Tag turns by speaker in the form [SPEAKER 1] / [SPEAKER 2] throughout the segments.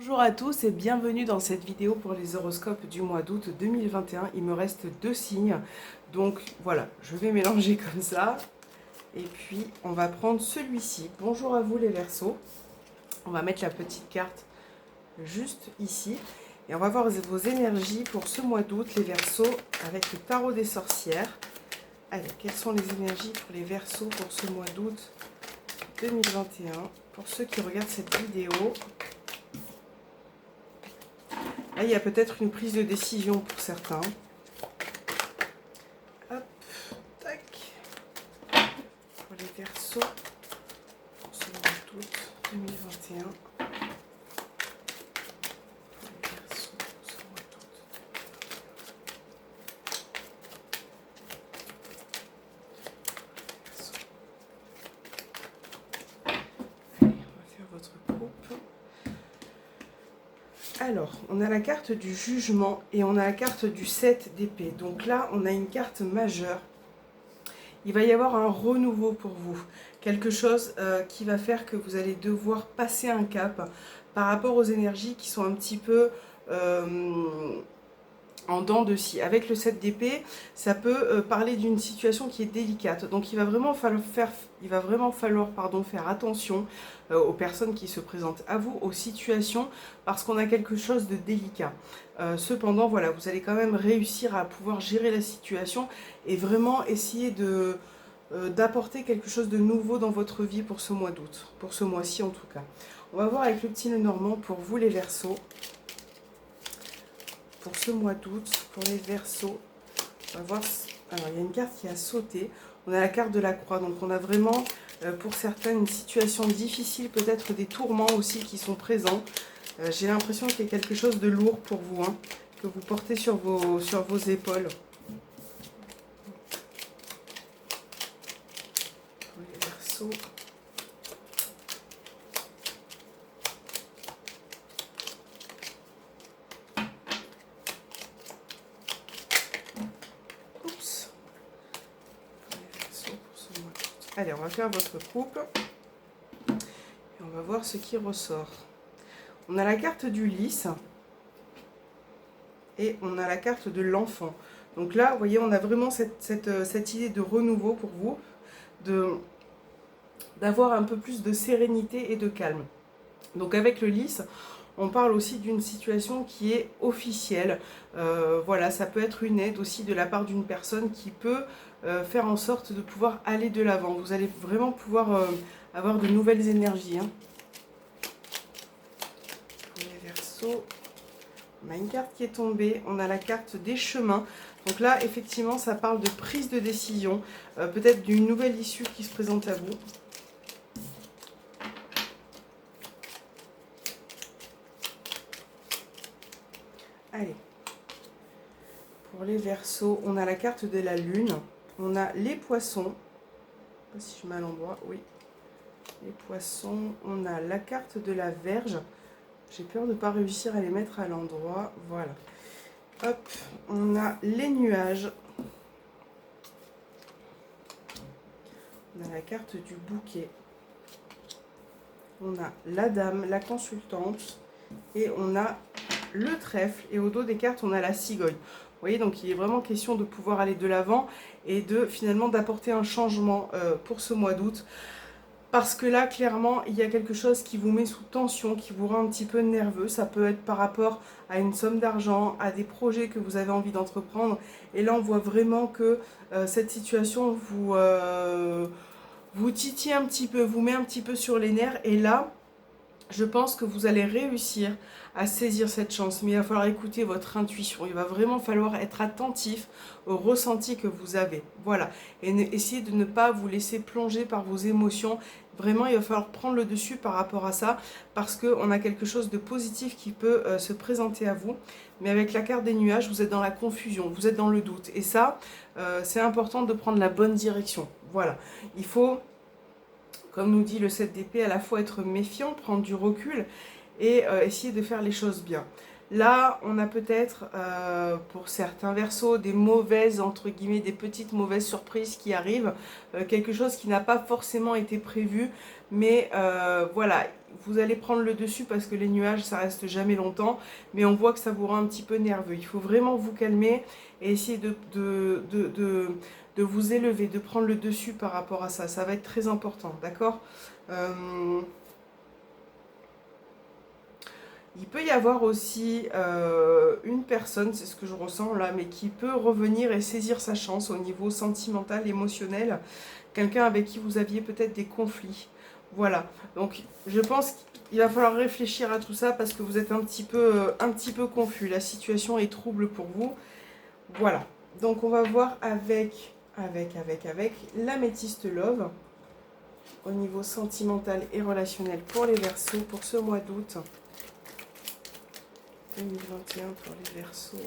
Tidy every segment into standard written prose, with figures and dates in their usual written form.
[SPEAKER 1] Bonjour à tous et bienvenue dans cette vidéo pour les horoscopes du mois d'août 2021. Il me reste deux signes, donc voilà, je vais mélanger comme ça. Et puis on va prendre celui-ci. Bonjour à vous les Verseaux. On va mettre la petite carte juste ici. Et on va voir vos énergies pour ce mois d'août, les Verseaux, avec le tarot des sorcières. Allez, quelles sont les énergies pour les Verseaux pour ce mois d'août 2021? Pour ceux qui regardent cette vidéo, là, il y a peut-être une prise de décision pour certains. Hop, tac. Pour les Verseaux, pour ce mois d'août 2021. Pour les Verseaux, pour ce mois d'août. Allez, on va faire votre coupe. Alors, on a la carte du jugement et on a la carte du 7 d'épée. Donc là, on a une carte majeure. Il va y avoir un renouveau pour vous. Quelque chose qui va faire que vous allez devoir passer un cap par rapport aux énergies qui sont un petit peu en dents de scie. Avec le 7 d'épée, ça peut parler d'une situation qui est délicate. Donc il va vraiment falloir faire attention aux personnes qui se présentent à vous, aux situations, parce qu'on a quelque chose de délicat. Cependant, voilà, vous allez quand même réussir à pouvoir gérer la situation et vraiment essayer d'apporter quelque chose de nouveau dans votre vie pour ce mois d'août, pour ce mois-ci en tout cas. On va voir avec le petit Lenormand pour vous les Verseaux. Pour ce mois d'août, pour les Verseaux, on va voir. Alors, il y a une carte qui a sauté. On a la carte de la croix. Donc, on a vraiment, pour certains, une situation difficile, peut-être des tourments aussi qui sont présents. J'ai l'impression qu'il y a quelque chose de lourd pour vous, hein, que vous portez sur vos épaules. Pour les Verseaux. Oups. Pour les Verseaux pour ce mois d'août. Allez, on va faire votre coupe. Et on va voir ce qui ressort. On a la carte du lys. Et on a la carte de l'enfant. Donc là, vous voyez, on a vraiment cette idée de renouveau pour vous, d'avoir un peu plus de sérénité et de calme. Donc avec le lys, on parle aussi d'une situation qui est officielle. Voilà, ça peut être une aide aussi de la part d'une personne qui peut faire en sorte de pouvoir aller de l'avant. Vous allez vraiment pouvoir avoir de nouvelles énergies. Hein. Pour les Verseaux, on a une carte qui est tombée, on a la carte des chemins. Donc là, effectivement, ça parle de prise de décision, peut-être d'une nouvelle issue qui se présente à vous. Allez, pour les Verseaux, on a la carte de la lune, on a les poissons, je ne sais pas si je mets à l'endroit, oui, les poissons, on a la carte de la Vierge, j'ai peur de ne pas réussir à les mettre à l'endroit, voilà. Hop, on a les nuages, on a la carte du bouquet, on a la dame, la consultante, et on a le trèfle, et au dos des cartes, on a la cigogne. Vous voyez, donc il est vraiment question de pouvoir aller de l'avant et de finalement d'apporter un changement pour ce mois d'août. Parce que là, clairement, il y a quelque chose qui vous met sous tension, qui vous rend un petit peu nerveux. Ça peut être par rapport à une somme d'argent, à des projets que vous avez envie d'entreprendre. Et là, on voit vraiment que cette situation vous titille un petit peu, vous met un petit peu sur les nerfs. Et là, je pense que vous allez réussir à saisir cette chance, mais il va falloir écouter votre intuition. Il va vraiment falloir être attentif au ressenti que vous avez. Voilà. Et essayez de ne pas vous laisser plonger par vos émotions. Vraiment, il va falloir prendre le dessus par rapport à ça, parce qu'on a quelque chose de positif qui peut se présenter à vous. Mais avec la carte des nuages, vous êtes dans la confusion, vous êtes dans le doute. Et ça, c'est important de prendre la bonne direction. Voilà. Il faut, comme nous dit le 7 d'épée, à la fois être méfiant, prendre du recul et essayer de faire les choses bien. Là, on a peut-être, pour certains Verseaux, des mauvaises, entre guillemets, des petites mauvaises surprises qui arrivent. Quelque chose qui n'a pas forcément été prévu. Mais voilà, vous allez prendre le dessus parce que les nuages, ça reste jamais longtemps. Mais on voit que ça vous rend un petit peu nerveux. Il faut vraiment vous calmer et essayer de vous élever, de prendre le dessus par rapport à ça. Ça va être très important, d'accord? Il peut y avoir aussi une personne, c'est ce que je ressens là, mais qui peut revenir et saisir sa chance au niveau sentimental, émotionnel. Quelqu'un avec qui vous aviez peut-être des conflits. Voilà, donc je pense qu'il va falloir réfléchir à tout ça parce que vous êtes un petit peu confus. La situation est trouble pour vous. Voilà, donc on va voir avec l'améthyste Love au niveau sentimental et relationnel pour les Verseaux pour ce mois d'août 2021 pour les Verseaux.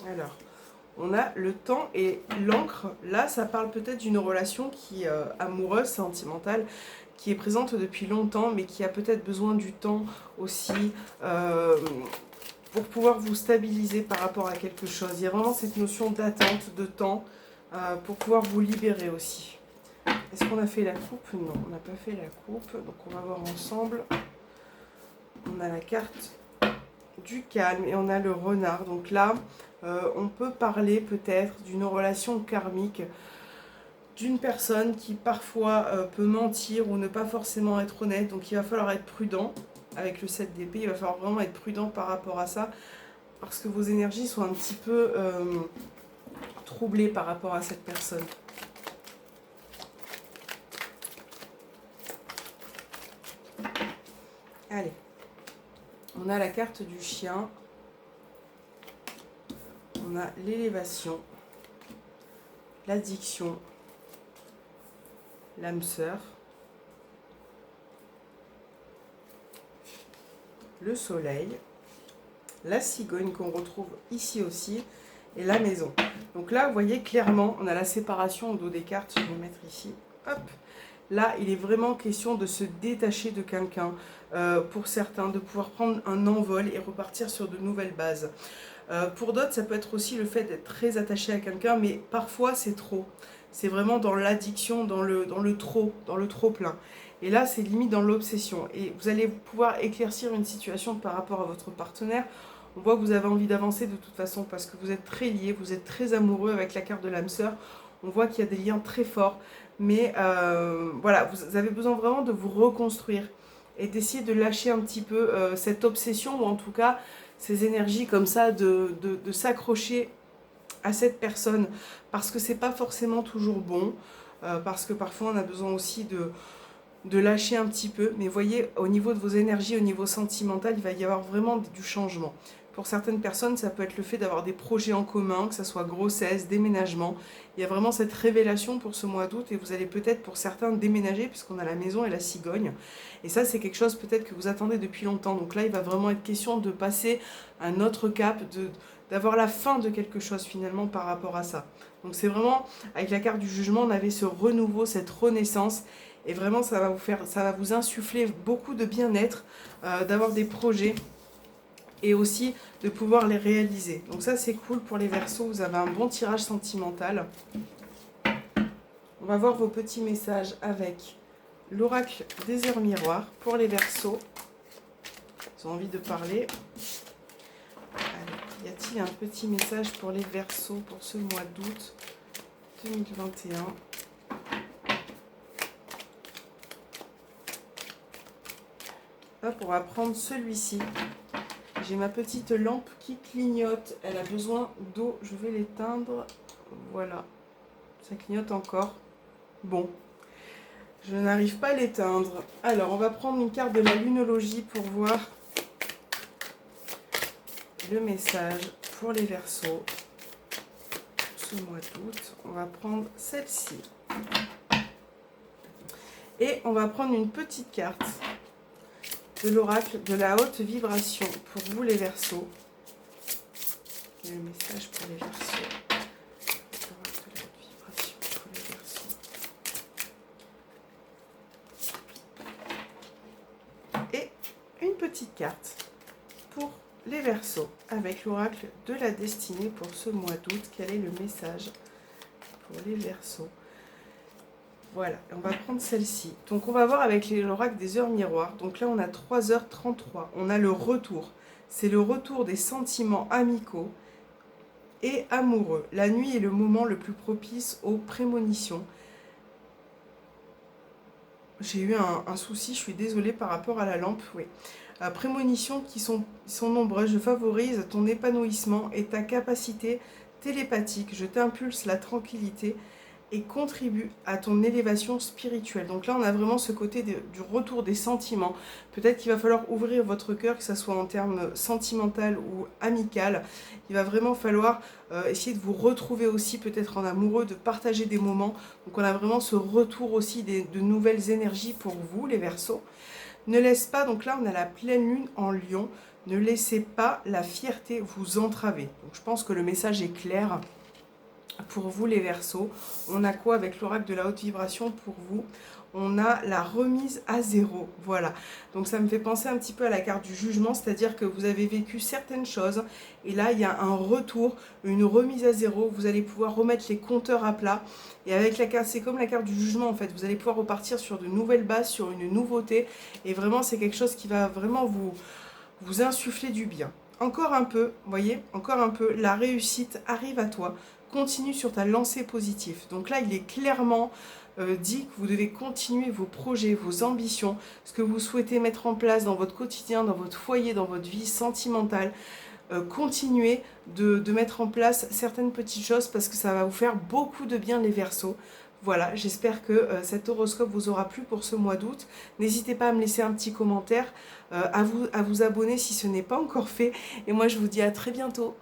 [SPEAKER 1] Alors, on a le temps et l'encre. Là, ça parle peut-être d'une relation qui amoureuse, sentimentale, qui est présente depuis longtemps, mais qui a peut-être besoin du temps aussi pour pouvoir vous stabiliser par rapport à quelque chose. Il y a vraiment cette notion d'attente, de temps, pour pouvoir vous libérer aussi. Est-ce qu'on a fait la coupe? Non, on n'a pas fait la coupe. Donc, on va voir ensemble. On a la carte du calme et on a le renard. Donc là, on peut parler peut-être d'une relation karmique, d'une personne qui parfois peut mentir ou ne pas forcément être honnête. Donc il va falloir être prudent avec le 7 d'épée. Il va falloir vraiment être prudent par rapport à ça parce que vos énergies sont un petit peu troublées par rapport à cette personne. Allez, on a la carte du chien. On a l'élévation, l'addiction, l'âme sœur, le soleil, la cigogne qu'on retrouve ici aussi, et la maison. Donc là, vous voyez clairement, on a la séparation au dos des cartes. Je vais mettre ici. Hop. Là, il est vraiment question de se détacher de quelqu'un, pour certains, de pouvoir prendre un envol et repartir sur de nouvelles bases. Pour d'autres, ça peut être aussi le fait d'être très attaché à quelqu'un, mais parfois c'est trop. C'est vraiment dans l'addiction, dans le trop plein. Et là, c'est limite dans l'obsession. Et vous allez pouvoir éclaircir une situation par rapport à votre partenaire. On voit que vous avez envie d'avancer de toute façon parce que vous êtes très liés, vous êtes très amoureux avec la carte de l'âme sœur. On voit qu'il y a des liens très forts. Mais voilà, vous avez besoin vraiment de vous reconstruire et d'essayer de lâcher un petit peu cette obsession ou en tout cas ces énergies comme ça de s'accrocher à cette personne parce que c'est pas forcément toujours bon, parce que parfois on a besoin aussi de lâcher un petit peu. Mais voyez, au niveau de vos énergies, au niveau sentimental, il va y avoir vraiment du changement. Pour certaines personnes, ça peut être le fait d'avoir des projets en commun, que ce soit grossesse, déménagement. Il y a vraiment cette révélation pour ce mois d'août et vous allez peut-être pour certains déménager puisqu'on a la maison et la cigogne. Et ça, c'est quelque chose peut-être que vous attendez depuis longtemps. Donc là, il va vraiment être question de passer un autre cap, d'avoir la fin de quelque chose finalement par rapport à ça. Donc c'est vraiment, avec la carte du jugement, on avait ce renouveau, cette renaissance. Et vraiment, ça va vous insuffler beaucoup de bien-être, d'avoir des projets et aussi de pouvoir les réaliser. Donc ça, c'est cool pour les Verseaux. Vous avez un bon tirage sentimental. On va voir vos petits messages avec l'oracle des heures miroirs pour les Verseaux. Ils ont envie de parler. Allez, y a-t-il un petit message pour les Verseaux pour ce mois d'août 2021 ? Hop, on va prendre celui-ci. J'ai ma petite lampe qui clignote. Elle a besoin d'eau. Je vais l'éteindre. Voilà. Ça clignote encore. Bon. Je n'arrive pas à l'éteindre. Alors, on va prendre une carte de la lunologie pour voir le message pour les Verseaux. Ce mois d'août, on va prendre celle-ci. Et on va prendre une petite carte de l'oracle de la haute vibration pour vous les Verseaux. Quel est le message pour les Verseaux? L'oracle de la haute vibration pour les Verseaux. Et une petite carte pour les Verseaux avec l'oracle de la destinée pour ce mois d'août. Quel est le message pour les Verseaux? Voilà, on va prendre celle-ci. Donc on va voir avec l'oracle des heures miroirs. Donc là on a 3h33. On a le retour. C'est le retour des sentiments amicaux et amoureux. La nuit est le moment le plus propice aux prémonitions. J'ai eu un souci, je suis désolée par rapport à la lampe. Oui. Prémonitions qui sont nombreuses. Je favorise ton épanouissement et ta capacité télépathique. Je t'impulse la tranquillité et contribue à ton élévation spirituelle. Donc là, on a vraiment ce côté du retour des sentiments. Peut-être qu'il va falloir ouvrir votre cœur, que ce soit en termes sentimental ou amical. Il va vraiment falloir essayer de vous retrouver aussi, peut-être en amoureux, de partager des moments. Donc on a vraiment ce retour aussi de nouvelles énergies pour vous, les Verseaux. Ne laisse pas, donc là on a la pleine lune en Lion, ne laissez pas la fierté vous entraver. Donc je pense que le message est clair. Pour vous les Verseaux, on a quoi avec l'oracle de la haute vibration pour vous? On a la remise à zéro, voilà. Donc ça me fait penser un petit peu à la carte du jugement, c'est-à-dire que vous avez vécu certaines choses et là il y a un retour, une remise à zéro, vous allez pouvoir remettre les compteurs à plat. Et avec la carte, c'est comme la carte du jugement en fait, vous allez pouvoir repartir sur de nouvelles bases, sur une nouveauté. Et vraiment c'est quelque chose qui va vraiment vous insuffler du bien. Encore un peu, vous voyez, encore un peu, la réussite arrive à toi. Continue sur ta lancée positive. Donc là, il est clairement dit que vous devez continuer vos projets, vos ambitions, ce que vous souhaitez mettre en place dans votre quotidien, dans votre foyer, dans votre vie sentimentale. Continuez de mettre en place certaines petites choses parce que ça va vous faire beaucoup de bien les Verseaux. Voilà, j'espère que cet horoscope vous aura plu pour ce mois d'août. N'hésitez pas à me laisser un petit commentaire, à vous abonner si ce n'est pas encore fait. Et moi, je vous dis à très bientôt.